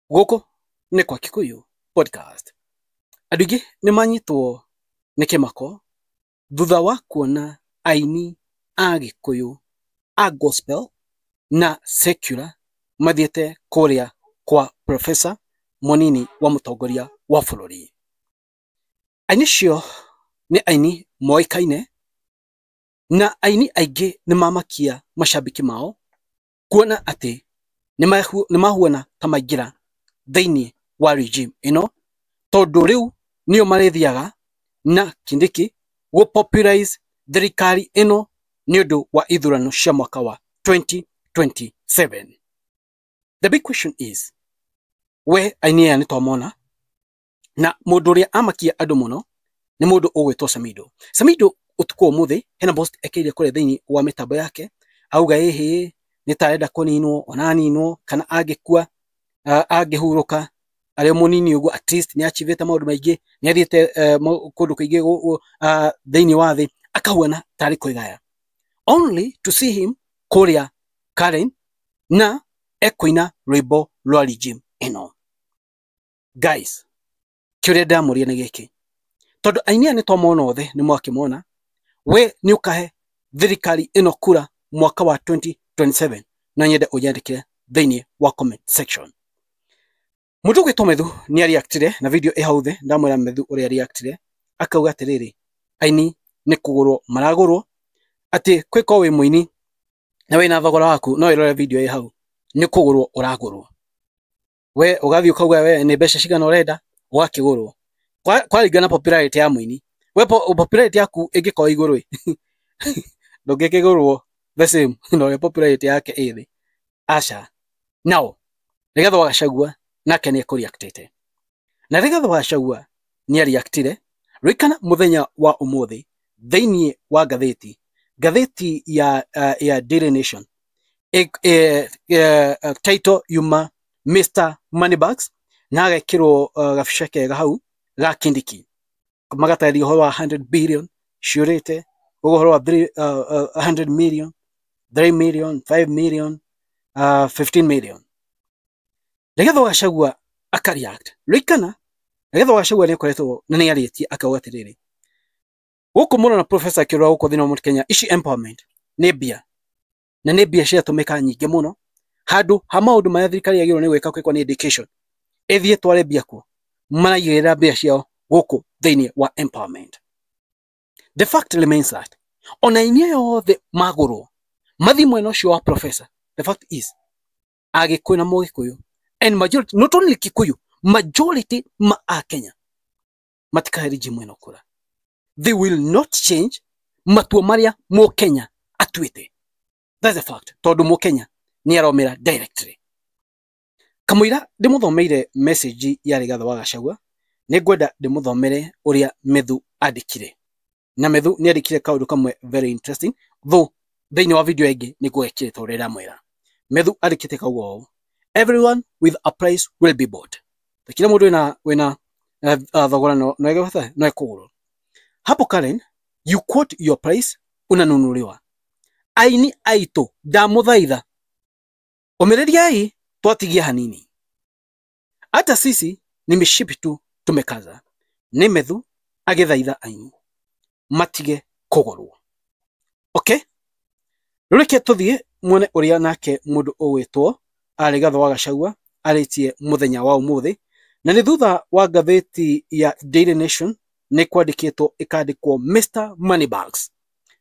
Gũkũ nĩ kwa Kikuyu podcast. Andũ aingĩ nĩ manyitwo nĩ kĩmako thutha wa kuona aini a Gĩkũyũ a gospel na secular mathiĩte kũrĩa kwa Professor mũnini wa mũtongoria wa bũrũri. Aini acio nĩ aini moĩkaine na aini aingĩ nĩ mamakia macambĩki mao kuona atĩ nĩ mahuana ta maingĩra thĩinĩ wa regime ĩno, tondũ rĩu nĩo marĩthiaga na Kindiki gũ-popularize thirikari ĩno nĩ ũndũ wa ithurano cia mwaka wa 2027. The big question is, we aini aya nĩ twamona na mũndũ ũrĩa amakia andũ mũno nĩ mũndũ ũgwĩtwo Samido. Samido ũtukũ ũmũthĩ hena post ekĩire kũrĩa thĩinĩ wa mĩtambo yake, auga ĩhĩ nĩ ta arenda kũninwo, ona aninwo kana angĩkua angĩhurũka arĩ mũnini ũguo, at least nĩ achivĩte maũndũ maingĩ, nĩ athiĩte kũndũ kũingĩ thĩinĩ wa thĩ, akahuana tarĩ kwĩgaya, only to see him kũrĩa Karen na ekũina rwĩmbo rwa regime ĩno. Guys, kĩũrĩa ndamũria nĩ gĩkĩ, tondũ aini aya nĩ twamona othe nĩ mwakĩmona, we nĩ ũkahe thirikari ĩno kura mwaka wa 2027, na nyende ũnyandĩkire thĩinĩ wa comment section. Mũndũ ũgwĩtwo Methu nĩ reactire na video hau thĩ, ndamwĩra Methu ũrĩa reactire, akauga atĩrĩrĩ, aini nĩ kũgũrwo maragũrwo, atĩ kwĩko wĩ mũini na wĩna thogora waku no ĩrore video hau, nĩ kũgũrwo ũragũrwo. We ũgathiĩ ũkauga we nĩ mbeca cigana ũrenda, ũgakĩgũrwo. Kwaringana popularity ya mũini, we popularity yaku ĩngĩkorwo igũrũ ndũngĩkĩgũrwo the same na ũrĩa popularity yake ĩthĩ. Aca. Now, Rigathĩ wa Gachagua nake nĩ ekũreactĩte. Na Rigathĩ wa Gachagua nĩ reactire rĩkana mũthenya wa ũmũthĩ thĩinĩ wa ngathĩti ya Daily Nation, title yuma Mr. Moneybags, na agekĩrwo gabica kega hau ga Kindiki, magatarĩria ũhoro wa 100 billion ciũrĩte, ũhoro wa 100 million, 3 million, 5 million, 15 million. Rigathĩ wa Gachagua akareact. Rĩkana Rigathĩ wa Gachagua nĩ akoretwo na nĩ arĩtie akauga atĩrĩrĩ, gũkũ mũno na professor akĩrora gũkũ thĩinĩ wa Mount Kenya, ici empowerment nĩ mbia, na nĩ mbia ciatũmĩka nyingĩ mũno, handũ ha maũndũ marĩa thirikari yagĩrĩirwo nĩ gwĩka kwĩkwo nĩ education, ĩthiĩ tware mbia kuo, maraigĩrĩra mbia ciao gũkũ thĩinĩ wa empowerment. The fact remains that ona aini aya othe magũrwo mathi mwena ũcio wa professor, the fact is Agĩkũyũ na Mũgĩkũyũ and majority, not only Kikuyu, majority ma a Kenya matikahe regime ĩno kura. They will not change matua marĩa Mũkenya atuĩte. That's a fact. Tondũ Mũkenya nĩ aromĩra directly. Kamũira ndĩmũthomeire message ya Rigathĩ wa Gachagua, nĩ ngwenda ndĩmũthomere ũrĩa Methu andĩkire. Na Methu nĩ andĩkire kaũndũ kamwe very interesting, though thĩinĩ wa video ĩngĩ nĩ ngũgekĩrĩte ũrĩa ndamwĩra. Methu andĩkĩte kauga ũũ: everyone with a price will be bought. Kila mũndũ wĩna thogora no ekũgũrwo. Hapo Karen, you quote your price, unanunuliwa. Aini aitũ ndamũthaitha, ũmĩrĩriai twatigia hanini, hata sisi ni mishipi tu tumekaza. Nĩ Methu agĩthaitha aini matige kũgũrwo. Okay, rĩrĩke tũthiĩ muone ũrĩa nake mũndũ ũgwĩtwo Rigathĩ wa Gachagua arĩtie mũthenya wa ũmũthĩ, na nĩ thutha wa ngathĩti ya Daily Nation nĩ kwandĩkĩtwo ĩkandĩkwo Mr. Moneybags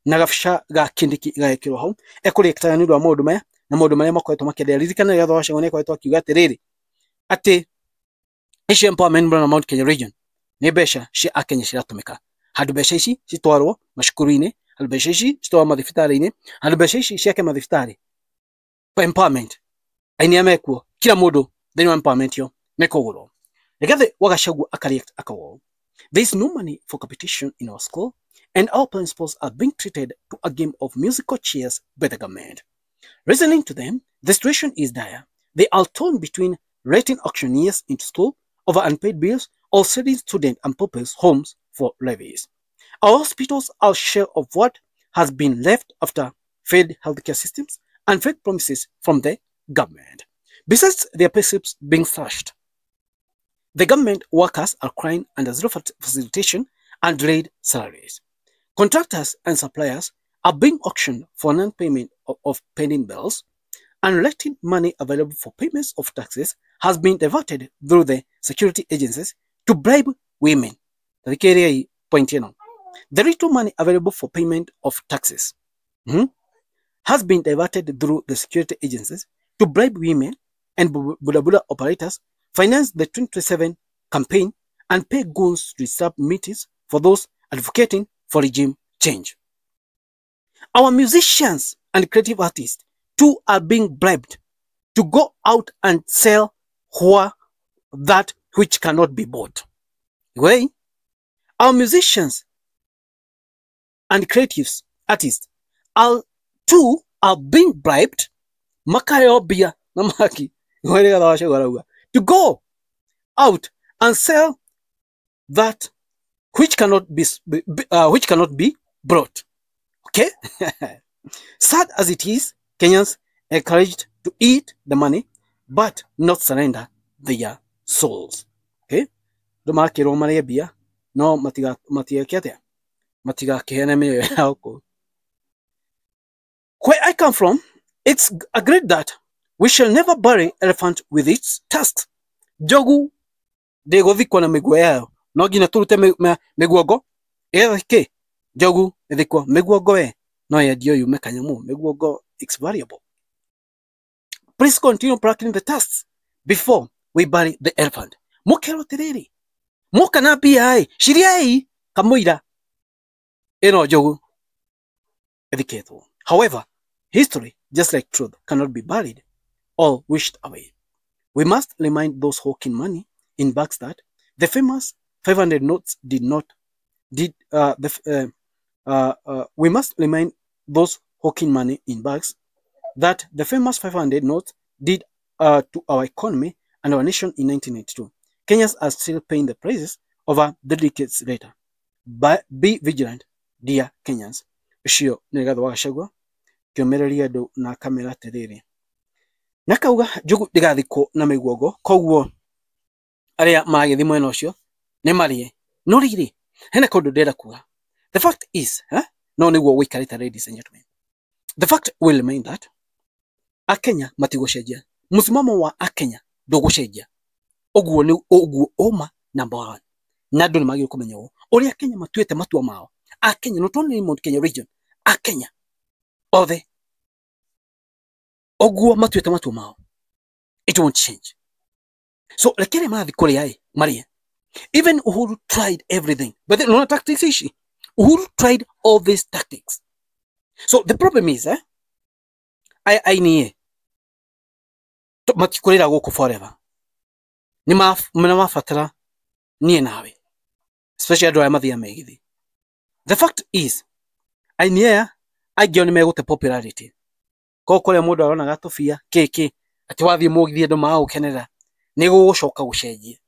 na gabica ga Kindiki gagekĩrwo hau, ekũrĩkĩtaga nĩ ũndũ wa maũndũ maya na maũndũ marĩa makoretwo makĩenderea. Ririkana Rigathĩ wa Gachagua nĩ akoretwo akiuga atĩrĩrĩ, atĩ ici empowerment na Mount Kenya region nĩ mbeca cia Akenya ciratũmĩka, handũ mbeca ici citwarwo macukuru-inĩ, handũ mbeca ici citwarwo mathibitarĩ-inĩ, handũ mbeca ici ciake mathibitarĩ empowerment, aini amekuo kila mũndũ thĩinĩ wa empowerment yo nĩ kũgũrwo. Rigathĩ wa Gachagua akareact akauga, there is no money for competition in our school and our principals are being treated to a game of musical chairs by the government. Listening to them, the situation is dire. They are torn between letting auctioneers into school over unpaid bills or selling student and pupils' homes for levies. Our hospitals are shell of what has been left after failed healthcare systems and fake promises from the government. Besides their payslips being slashed, The government workers are crying under zero facilitation and delayed salaries. Contractors and suppliers are being auctioned for non-payment of pending bills. Unrestricted money available for payments of taxes has been diverted through the security agencies to bribe women. The little money available for payment of taxes has been diverted through the security agencies to bribe women and Buddha operators, finance the 2027 campaign, and pay goons to disturb meetings for those advocating for regime change. Our musicians and creative artists too are being bribed to go out and sell that which cannot be bought. Anyway, our musicians and creatives artists are being bribed to go out and sell that which cannot be brought. Okay? Sad as it is, Kenyans encouraged to eat the money but not surrender their souls. Okay? Where I come from, it's agreed that we shall never bury elephant with its tusks. Jogu de godhikwa na miguu yao no nginya turute miguongo ke jogu ithikwa miguongo we no yendio yume kanyamu miguongo it's variable. Please continue plucking the tusks before we bury the elephant. Mukero tiriri mukana pi shiriai kamuira eno jogu ithiketu. However, history, just like truth, cannot be buried or wished away. We must remind those hawking money in bags that the famous 500 notes we must remind those hawking money in bags that the famous 500 notes did to our economy and our nation in 1992. Kenyans are still paying the prices over the decades later. But be vigilant, dear Kenyans. Shio Negado Washagwa, Kyomeria do na kamera terere. Nakauga jogu digathiko na miguogo koguo aria magithi mwena ucio ni marie no riri hena kondu ndera kuga. The fact is no niguo wikarita, ladies and gentlemen, the fact will remain that Akenya matigocenjia, musimamo wa Akenya ndugucenjia. Oguo ni oguo oma number 1 na ndu ni magio kumenya uria Kenya matuete matua mao. Akenya not only in Mount Kenya region, Akenya othe oguo matuete matua mao. It won't change. So lekere mathi kuri ai marie. Even Uhuru tried everything, but no tactics ishi. Uhuru tried all these tactics. So the problem is I nie matikurira guku forever. Ni mafatara nie nawe, especially do amathia megithi. The fact is I nie agioni megote popularity ko kore mundu arona gatofia keke ati wathie mugithi andu magukenera ni gugucoka gucenjia.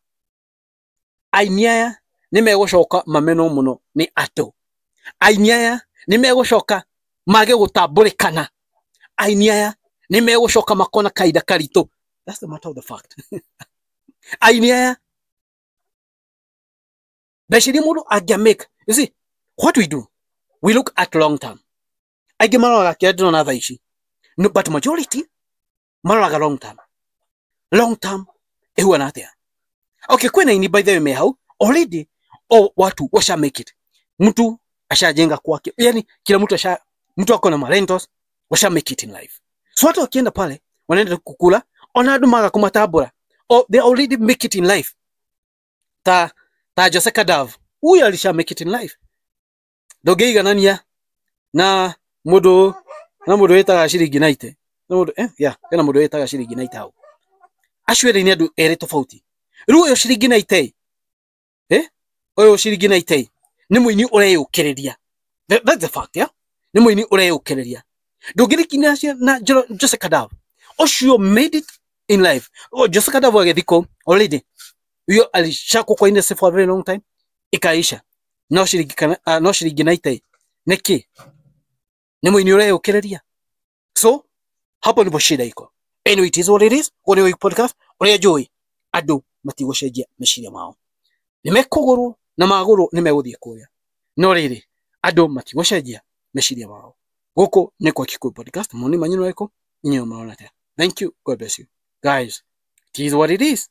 Ainia ni megucoka mameno muno ni ato. Ainia ni megucoka mage gutamburikana. Ainia ni megucoka makona kaida karito. That's the matter of the fact. Ainia bashiri mundu agia make. You see what we do, we look at long term. Aige maraga kiadino na thaici. No, but majority maraga long term. Long term ehuana atia. Okay, kwena ini by the way mehau already watu washa make it. Mtu ashajenga kwake. Yani kila mtu akona marentos washa make it in life. So watu wakienda pale wanaenda kukula, onadumaga kumatabura. Oh, they already make it in life. Ta Jose Kadav, huyu alisha make it in life. Dogeiga nania na mudu etaga shiringi naite. Na mudu kana mudu etaga shiringi naite hau. Ashwere ni andu ere tofauti. Riu uyo shiringi naite. Uyo shiringi naite. Ni muini ureyukireria. That's the fact, yeah? Ni muini ureyukireria. Ndungirikinya na Jose Kadav. Osho made it in life. Jose Kadav agethiko already. Uyo alishako kwa industry for a very long time. Ikaisha. No shiringi naite. Neki. Ni muini ureyukireria. So, hapo ndipo shida iko. Anyway, it is what it is. What do you podcast? What do you enjoy? andu matigũcenjia meciria mao nimekũgũrwo na magũrwo nimegũthiĩ kũrĩa no rĩrĩ andu matigũcenjia meciria mao gũkũ nĩ kwa Kikuyu Podcast moni manyu nĩrĩkũ inyuĩ marona atĩa thank you god bless you guys it is what it is